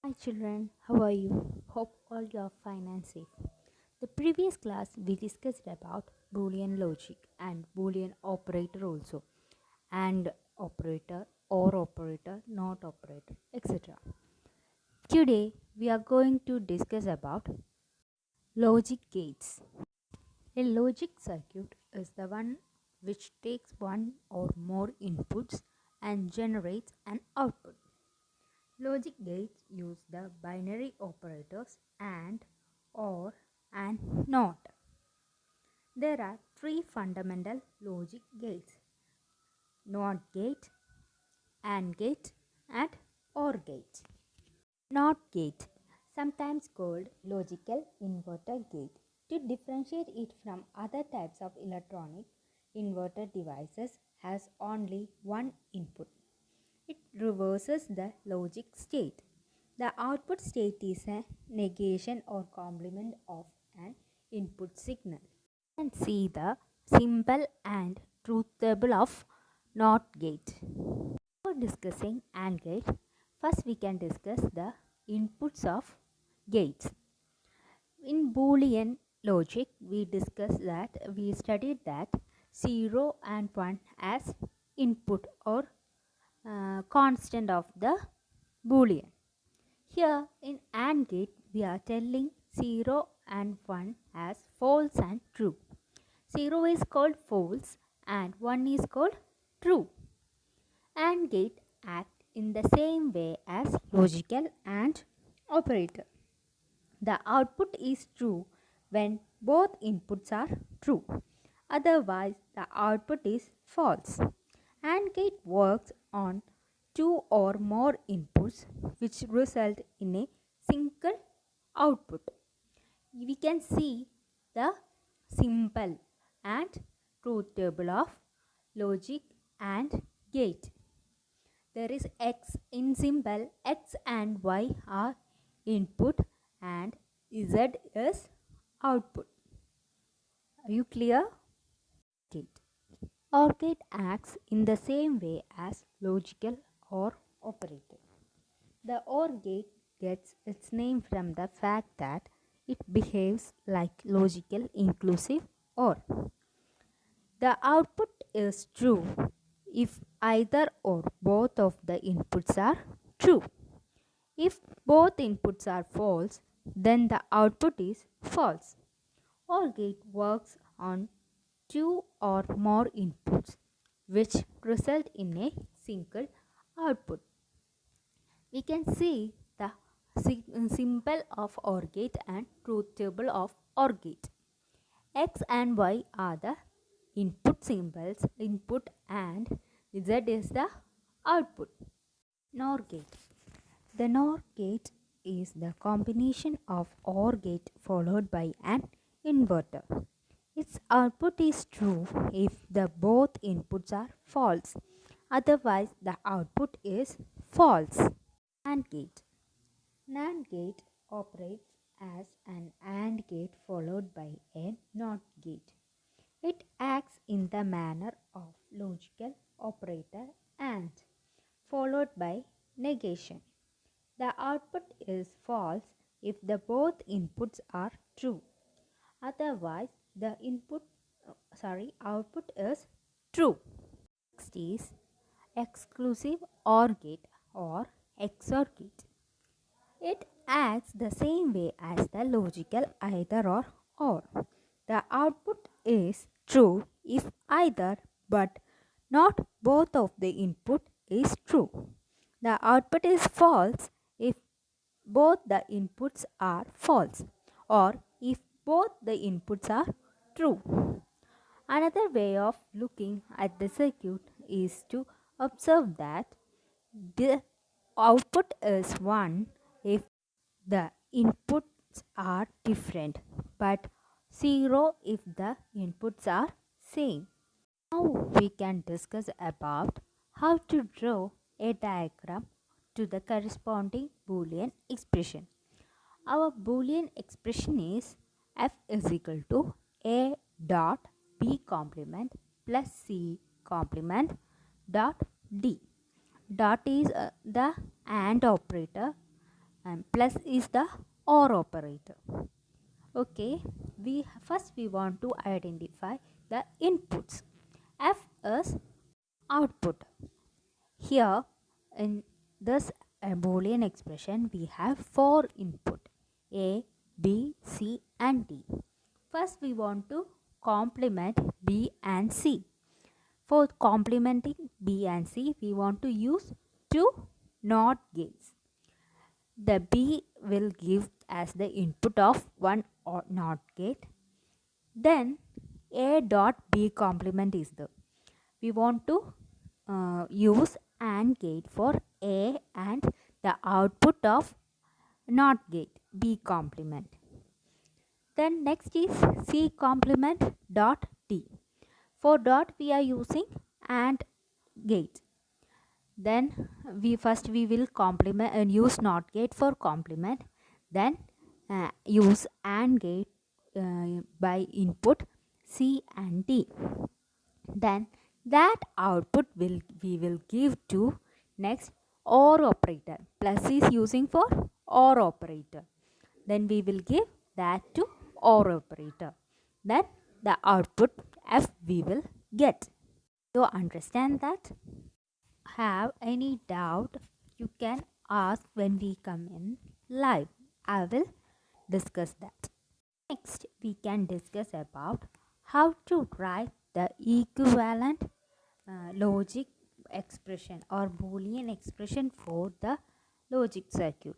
Hi children, how are you? Hope all you are fine and safe. The previous class we discussed about Boolean logic and Boolean operator also, and operator or operator, not operator, etc. Today we are going to discuss about logic gates. A logic circuit is the one which takes one or more inputs and generates an output. Logic gates use the binary operators AND, OR, and NOT. There are three fundamental logic gates: NOT gate, AND gate, and OR gate. NOT gate, sometimes called logical inverter gate. To differentiate it from other types of electronic inverter devices, has only one input. It reverses the logic state. The output state is a negation or complement of an input signal. And see the symbol and truth table of NOT gate. For discussing AND gate, first we can discuss the inputs of gates. In Boolean logic, we studied that 0 and 1 as input or constant of the Boolean. Here in AND gate, we are telling 0 and 1 as false and true. 0 is called false and 1 is called true. AND gate act in the same way as logical AND operator. The output is true when both inputs are true. Otherwise, the output is false. AND gate works on two or more inputs which result in a single output. We can see the symbol and truth table of logic and gate. There is X in symbol. X and Y are input and Z is output. Are you clear? Gate. OR gate acts in the same way as logical OR operator. The OR gate gets its name from the fact that it behaves like logical inclusive OR. The output is true if either or both of the inputs are true. If both inputs are false, then the output is false. OR gate works on two or more inputs which result in a single output. We can see the symbol of OR gate and truth table of OR gate. X and Y are the input symbols, input, and Z is the output. NOR gate. The NOR gate is the combination of OR gate followed by an inverter. Its output is true if the both inputs are false. Otherwise, the output is false. NAND gate. NAND gate operates as an AND gate followed by a NOT gate. It acts in the manner of logical operator AND followed by negation. The output is false if the both inputs are true. Otherwise, the output is true. Next is exclusive OR gate or XOR gate. It acts the same way as the logical either or. The output is true if either but not both of the input is true. The output is false if both the inputs are false or if both the inputs are true. Another way of looking at the circuit is to observe that the output is 1 if the inputs are different but 0 if the inputs are same. Now we can discuss about how to draw a diagram to the corresponding Boolean expression. Our Boolean expression is f is equal to a dot b complement plus c complement dot d. Dot is the AND operator and plus is the OR operator. Okay, we want to identify the inputs. F is output. Here in this Boolean expression we have 4 input A, B, C and D. First we want to complement B and C. For complementing B and C we want to use 2 NOT gates. The B will give as the input of one or NOT gate. Then A dot B complement is the. We want to use AND gate for A and the output of NOT gate B complement. Then next is C complement dot D. For dot we are using AND gate. Then we will complement and use NOT gate for complement. Then use AND gate by input C and D. Then that output we will give to next OR operator. Plus is using for OR operator. Then we will give that to OR operator. Then the output F we will get. You understand that? Have any doubt, you can ask when we come in live. I will discuss that. Next, we can discuss about how to write the equivalent logic expression or Boolean expression for the logic circuit.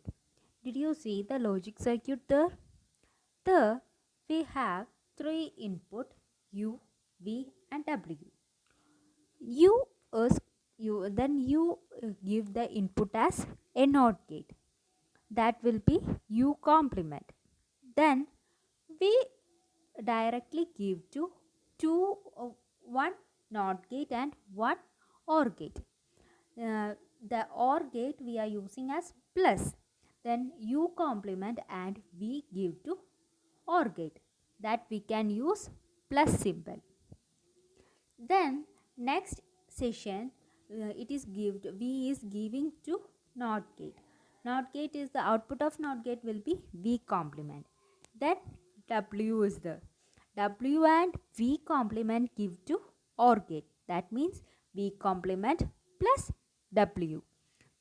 Did you see the logic circuit there? There we have 3 input U, V and W. U is then you give the input as a NOT gate. That will be U complement. Then we directly give to one NOT gate and one OR gate. The OR gate we are using as plus. Then U complement and we give to OR gate. That we can use plus symbol. Then next session it is V is giving to NOT gate. NOT gate is the output of NOT gate will be V complement. Then W is the W and V complement give to OR gate. That means V complement plus W.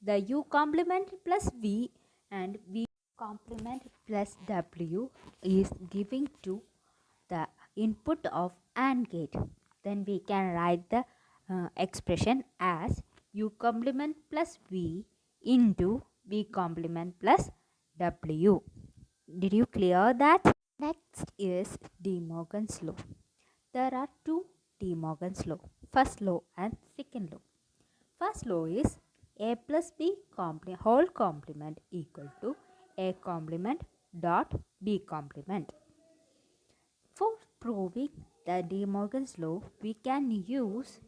The U complement plus V and V complement plus W is giving to the input of AND gate. Then we can write the expression as U complement plus V into V complement plus W. Did you clear that? Next is De Morgan's law. There are 2 De Morgan's law, first law and second law. First law is A plus B whole complement equal to A complement dot B complement. For proving the De Morgan's law, we can use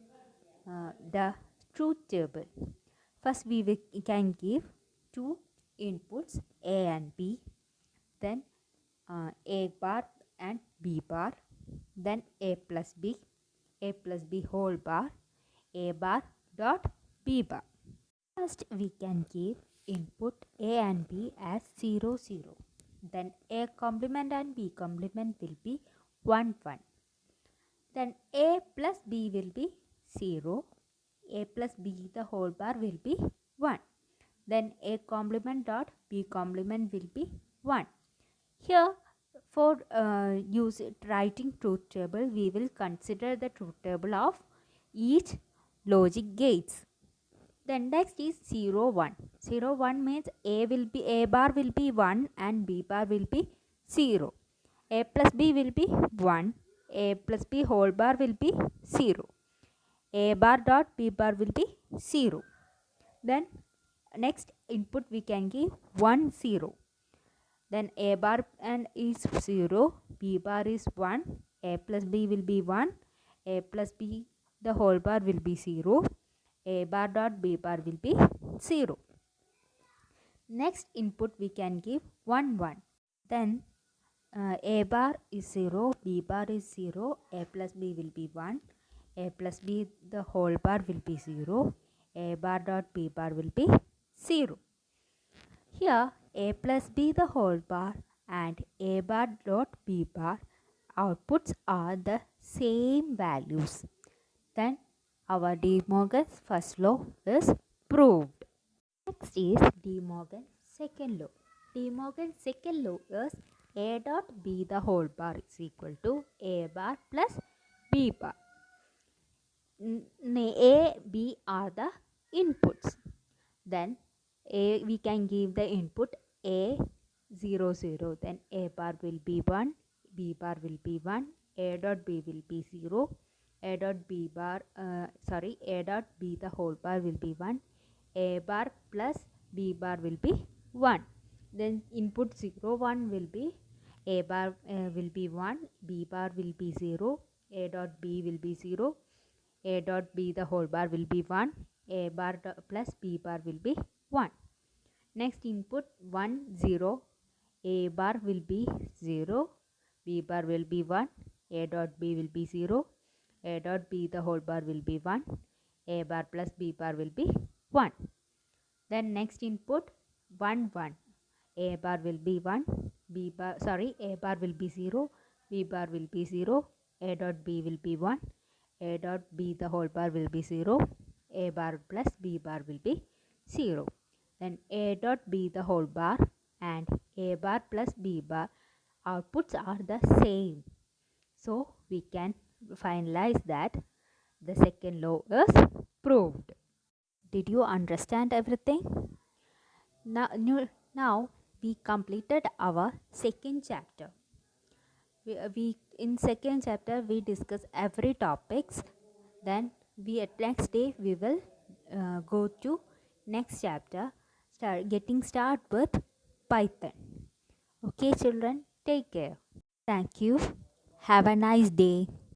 the truth table. First we can give 2 inputs A and B, then A bar and B bar, then A plus B whole bar, A bar dot B bar. First we can give input A and B as 0 0. Then A complement and B complement will be 1 1. Then A plus B will be 0. A plus B the whole bar will be 1. Then A complement dot B complement will be 1. Here for writing truth table, we will consider the truth table of each logic gates. Then next is 0 1. 0 1 means A bar will be 1 and B bar will be 0. A plus B will be 1. A plus B whole bar will be 0. A bar dot B bar will be 0. Then next input we can give 1 0. Then A bar and is 0. B bar is 1. A plus B will be 1. A plus B the whole bar will be 0. A bar dot B bar will be 0. Next input we can give 1 1. Then A bar is 0. B bar is 0. A plus B will be 1. A plus B the whole bar will be 0. A bar dot B bar will be 0. Here a plus b the whole bar and a bar dot b bar outputs are the same values, then our De Morgan's first law is proved. Next is De Morgan's second law. De Morgan's second law is a dot b the whole bar is equal to a bar plus b bar. A, B are the inputs. Then we can give the input A 0 0. Then A bar will be 1, B bar will be 1, A dot B will be 0, A dot B bar A dot B the whole bar will be 1, A bar plus B bar will be 1. Then input 0 1 will be A bar will be 1, B bar will be 0, A dot B will be 0, A dot B the whole bar will be 1, A bar plus B bar will be 1. Next input 1 0, A bar will be 0, B bar will be 1, A dot B will be 0, A dot B the whole bar will be 1, A bar plus B bar will be 1. Then next input 1 1, A bar will be 1, A bar will be 0, B bar will be 0, A dot B will be 1, A dot B the whole bar will be 0, A bar plus B bar will be 0. Then A dot B the whole bar and A bar plus B bar outputs are the same. So we can finalize that the second law is proved. Did you understand everything? Now we completed our second chapter. We in second chapter we discuss every topics. Then we at next day we will go to next chapter, getting start with Python. Okay children, take care. Thank you. Have a nice day.